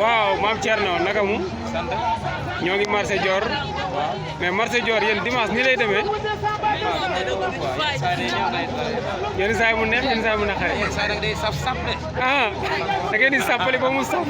waaw Mame Thierno naka mu ñoo ngi marché Dior mais marché Dior yéen dimanche ni lay demee yenn saa yi mu neex yenn saa yi mu naqare ah da ngeen di sàppali ba mu saf